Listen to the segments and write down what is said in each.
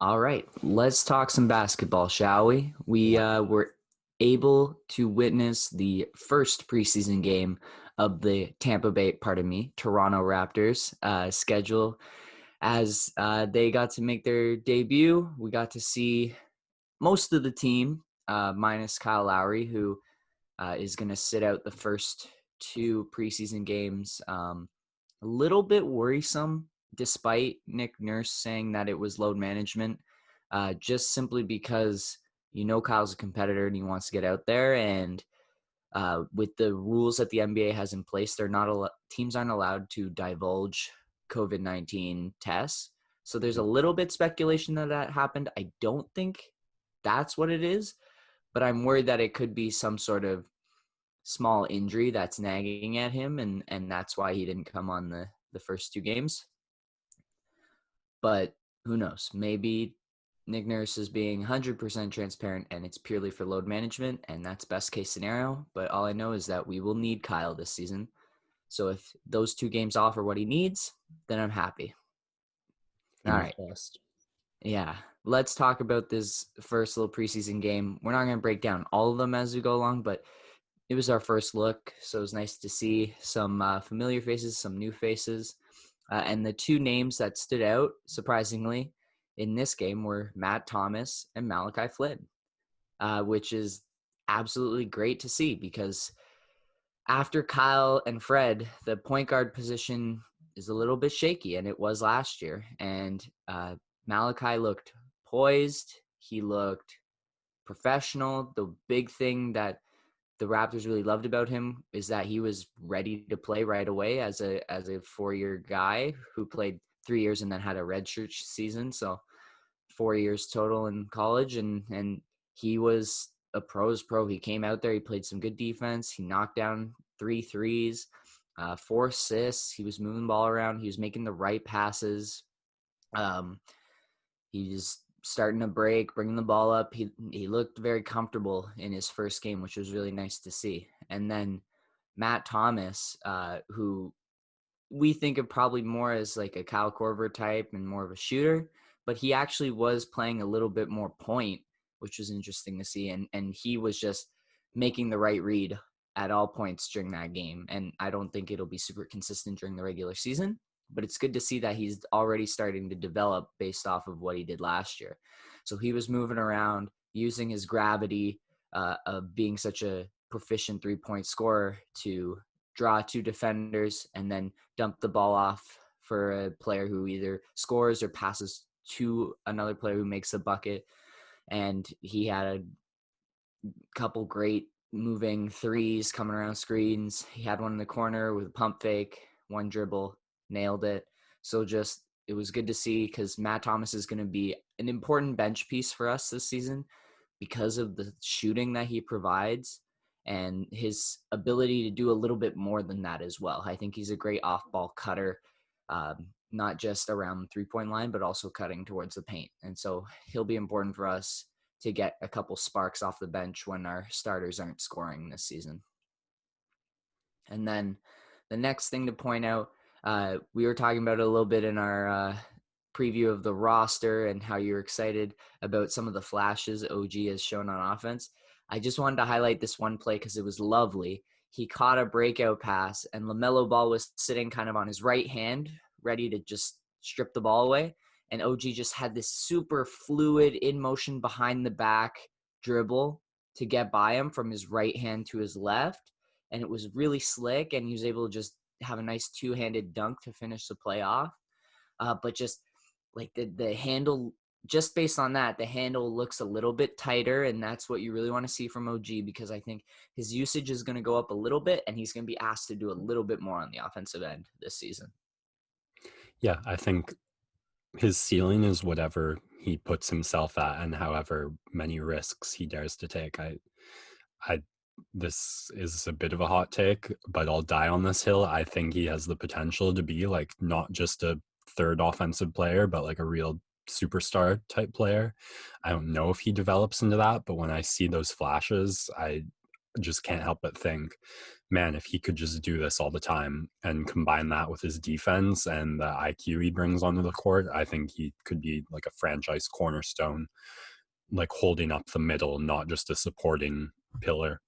All right, let's talk some basketball, shall we? We were able to witness the first preseason game of the Toronto Raptors schedule as they got to make their debut. We got to see most of the team, minus Kyle Lowry, who is going to sit out the first two preseason games. A little bit worrisome, despite Nick Nurse saying that it was load management, just simply because Kyle's a competitor and he wants to get out there. And with the rules that the NBA has in place, teams aren't allowed to divulge COVID-19 tests. So there's a little bit speculation that happened. I don't think that's what it is, but I'm worried that it could be some sort of small injury that's nagging at him, and that's why he didn't come on the first two games. But who knows? Maybe Nick Nurse is being 100% transparent and it's purely for load management, and that's best case scenario. But all I know is that we will need Kyle this season. So if those two games offer what he needs, then I'm happy. All right. Yeah. Let's talk about this first little preseason game. We're not going to break down all of them as we go along, but it was our first look, so it was nice to see some familiar faces, some new faces. And the two names that stood out, surprisingly, in this game were Matt Thomas and Malachi Flynn, which is absolutely great to see because after Kyle and Fred, the point guard position is a little bit shaky, and it was last year. And Malachi looked poised. He looked professional. The big thing that the Raptors really loved about him is that he was ready to play right away as a 4-year guy who played 3 years and then had a redshirt season. So 4 years total in college. And he was a pro's pro. He came out there. He played some good defense. He knocked down 3 threes, 4 assists. He was moving the ball around. He was making the right passes. He was starting to break, bringing the ball up. He looked very comfortable in his first game, which was really nice to see. And then Matt Thomas, who we think of probably more as like a Kyle Korver type and more of a shooter, but he actually was playing a little bit more point, which was interesting to see. And he was just making the right read at all points during that game. And I don't think it'll be super consistent during the regular season, but it's good to see that he's already starting to develop based off of what he did last year. So he was moving around, using his gravity of being such a proficient three-point scorer to draw two defenders and then dump the ball off for a player who either scores or passes to another player who makes a bucket. And he had a couple great moving threes coming around screens. He had one in the corner with a pump fake, one dribble, nailed it. So just, it was good to see because Matt Thomas is going to be an important bench piece for us this season because of the shooting that he provides and his ability to do a little bit more than that as well. I think he's a great off-ball cutter, not just around the three-point line, but also cutting towards the paint. And so he'll be important for us to get a couple sparks off the bench when our starters aren't scoring this season. And then the next thing to point out, we were talking about it a little bit in our preview of the roster and how you're excited about some of the flashes OG has shown on offense. I just wanted to highlight this one play because it was lovely. He caught a breakout pass and LaMelo Ball was sitting kind of on his right hand, ready to just strip the ball away. And OG just had this super fluid in motion behind the back dribble to get by him from his right hand to his left. And it was really slick, and he was able to just have a nice two-handed dunk to finish the play off. But just like the handle, just based on that, the handle looks a little bit tighter, and that's what you really want to see from OG because I think his usage is going to go up a little bit, and he's going to be asked to do a little bit more on the offensive end this season. Yeah, I think his ceiling is whatever he puts himself at and however many risks he dares to take. This is a bit of a hot take, but I'll die on this hill. I think he has the potential to be like not just a third offensive player, but like a real superstar type player. I don't know if he develops into that, but when I see those flashes, I just can't help but think man, if he could just do this all the time and combine that with his defense and the IQ he brings onto the court, I think he could be like a franchise cornerstone, like holding up the middle, not just a supporting pillar.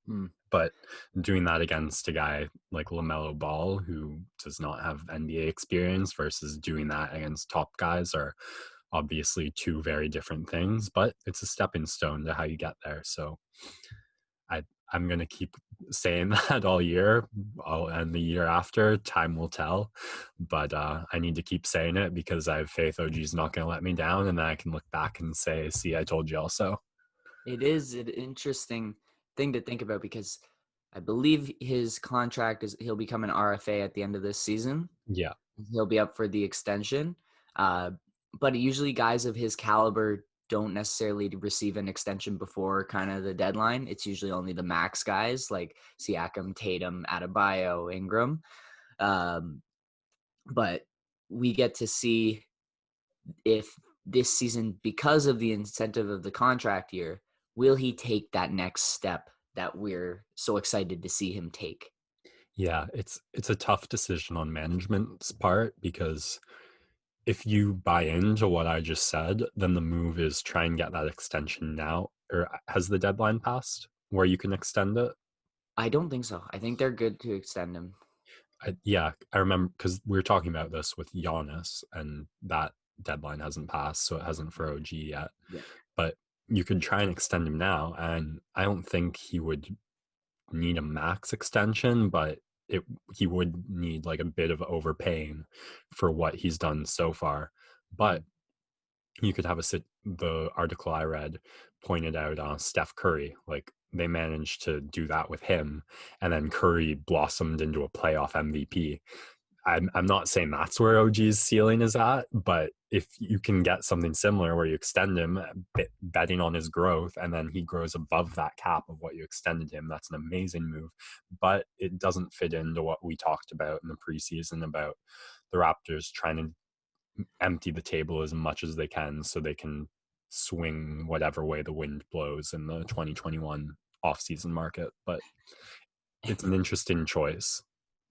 Hmm. But doing that against a guy like LaMelo Ball, who does not have NBA experience, versus doing that against top guys are obviously two very different things, but it's a stepping stone to how you get there. So I, I'm going to keep saying that all year, and the year after. Time will tell. But I need to keep saying it because I have faith OG's not going to let me down. And then I can look back and say, see, I told you also. It is an interesting thing to think about because I believe his contract he'll become an RFA at the end of this season. Yeah. He'll be up for the extension. Uh, but usually guys of his caliber don't necessarily receive an extension before kind of the deadline. It's usually only the max guys like Siakam, Tatum, Adebayo, Ingram. But we get to see if this season, because of the incentive of the contract year, will he take that next step that we're so excited to see him take? Yeah, it's a tough decision on management's part because if you buy into what I just said, then the move is try and get that extension now. Or has the deadline passed where you can extend it? I don't think so. I think they're good to extend him. Yeah, I remember because we were talking about this with Giannis, and that deadline hasn't passed, so it hasn't for OG yet. Yeah. But you could try and extend him now, and I don't think he would need a max extension, but it he would need like a bit of overpaying for what he's done so far. But you could have the article I read pointed out Steph Curry, like they managed to do that with him, and then Curry blossomed into a playoff MVP. I'm not saying that's where OG's ceiling is at, but if you can get something similar where you extend him, betting on his growth, and then he grows above that cap of what you extended him, that's an amazing move. But it doesn't fit into what we talked about in the preseason about the Raptors trying to empty the table as much as they can so they can swing whatever way the wind blows in the 2021 offseason market. But it's an interesting choice.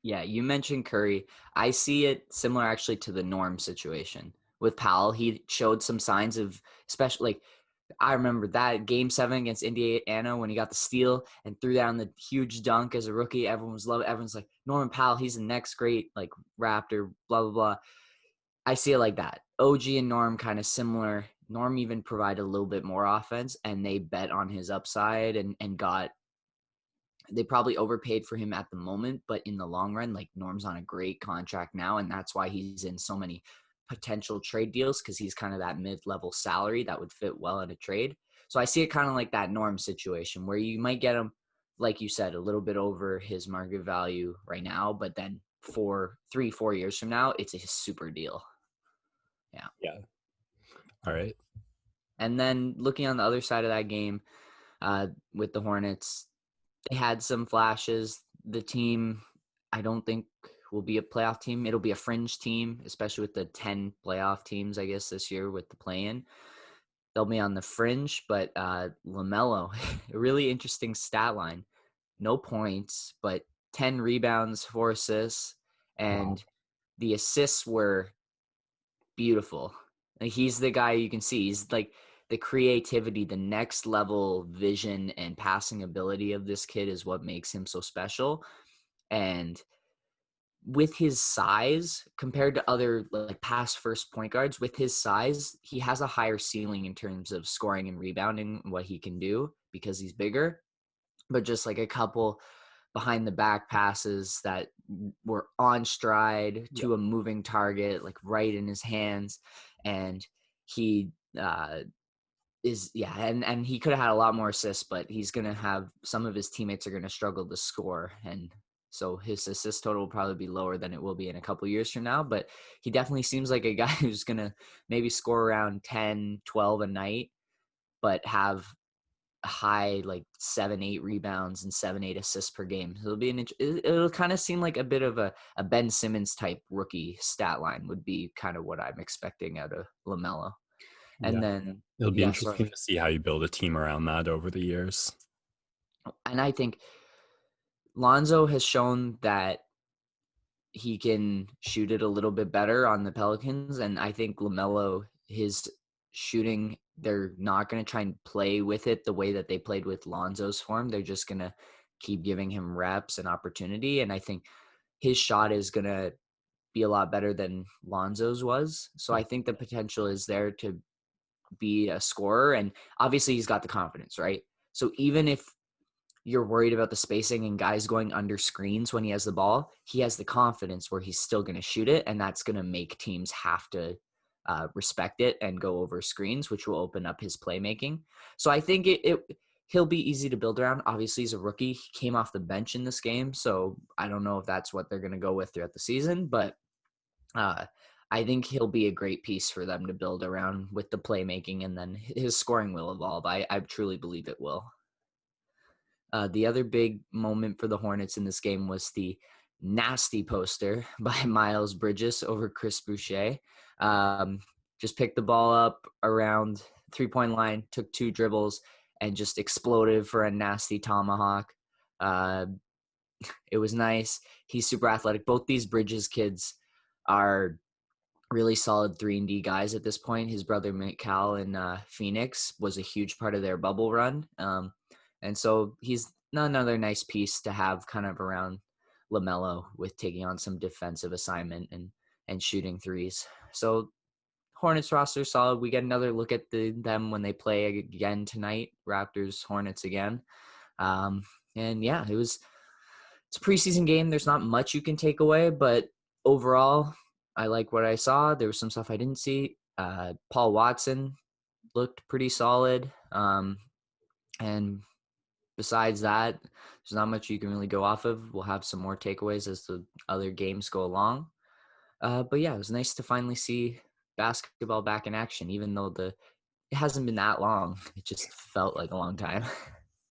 Yeah, you mentioned Curry. I see it similar actually to the Norm situation with Powell. He showed some signs of, especially like I remember that game 7 against Indiana when he got the steal and threw down the huge dunk as a rookie. Everyone was loving. Everyone's like Norman Powell. He's the next great like Raptor. Blah blah blah. I see it like that. OG and Norm kind of similar. Norm even provided a little bit more offense, and they bet on his upside and got. They probably overpaid for him at the moment, but in the long run, like Norm's on a great contract now, and that's why he's in so many potential trade deals because he's kind of that mid-level salary that would fit well in a trade. So I see it kind of like that Norm situation where you might get him, like you said, a little bit over his market value right now, but then 4 years from now, it's a super deal. Yeah. Yeah. All right. And then looking on the other side of that game with the Hornets, they had some flashes. The team, I don't think will be a playoff team. It'll be a fringe team, especially with the 10 playoff teams, I guess, this year with the play-in. They'll be on the fringe, but LaMelo, a really interesting stat line. No points, but 10 rebounds, 4 assists, Wow. and the assists were beautiful. Like, he's the guy you can see. He's like the creativity, the next level vision and passing ability of this kid is what makes him so special. And with his size compared to other like past first point guards, with his size, he has a higher ceiling in terms of scoring and rebounding, what he can do because he's bigger. But just like a couple behind the back passes that were on stride Yeah. to a moving target, like right in his hands. And he and he could have had a lot more assists, but he's going to have some of his teammates are going to struggle to score. And so his assist total will probably be lower than it will be in a couple years from now. But he definitely seems like a guy who's going to maybe score around 10, 12 a night, but have high like 7-8 rebounds and 7-8 assists per game. So it'll kind of seem like a bit of a Ben Simmons type rookie stat line would be kind of what I'm expecting out of LaMelo. And Yeah. then It'll be sorry. interesting to see how you build a team around that over the years. And I think Lonzo has shown that he can shoot it a little bit better on the Pelicans, and I think LaMelo, his shooting, they're not going to try and play with it the way that they played with Lonzo's form. They're just going to keep giving him reps and opportunity, and I think his shot is going to be a lot better than Lonzo's was. So I think the potential is there to be a scorer, and obviously he's got the confidence, right? So even if you're worried about the spacing and guys going under screens when he has the ball, he has the confidence where he's still going to shoot it, and that's going to make teams have to respect it and go over screens, which will open up his playmaking. So I think he'll be easy to build around. Obviously, he's a rookie. He came off the bench in this game, so I don't know if that's what they're going to go with throughout the season, but I think he'll be a great piece for them to build around with the playmaking, and then his scoring will evolve. I truly believe it will. The other big moment for the Hornets in this game was the nasty poster by Miles Bridges over Chris Boucher. Just picked the ball up around 3-point line, took 2 dribbles, and just exploded for a nasty tomahawk. It was nice. He's super athletic. Both these Bridges kids are really solid 3-and-D guys at this point. His brother Mikal in Phoenix was a huge part of their bubble run. And so he's another nice piece to have kind of around LaMelo with taking on some defensive assignment and shooting threes. So Hornets roster solid. We get another look at them when they play again tonight, Raptors, Hornets again. And yeah, it's a preseason game. There's not much you can take away, but overall, I like what I saw. There was some stuff I didn't see. Paul Watson looked pretty solid. And besides that, there's not much you can really go off of. We'll have some more takeaways as the other games go along. But yeah, it was nice to finally see basketball back in action, even though it hasn't been that long. It just felt like a long time.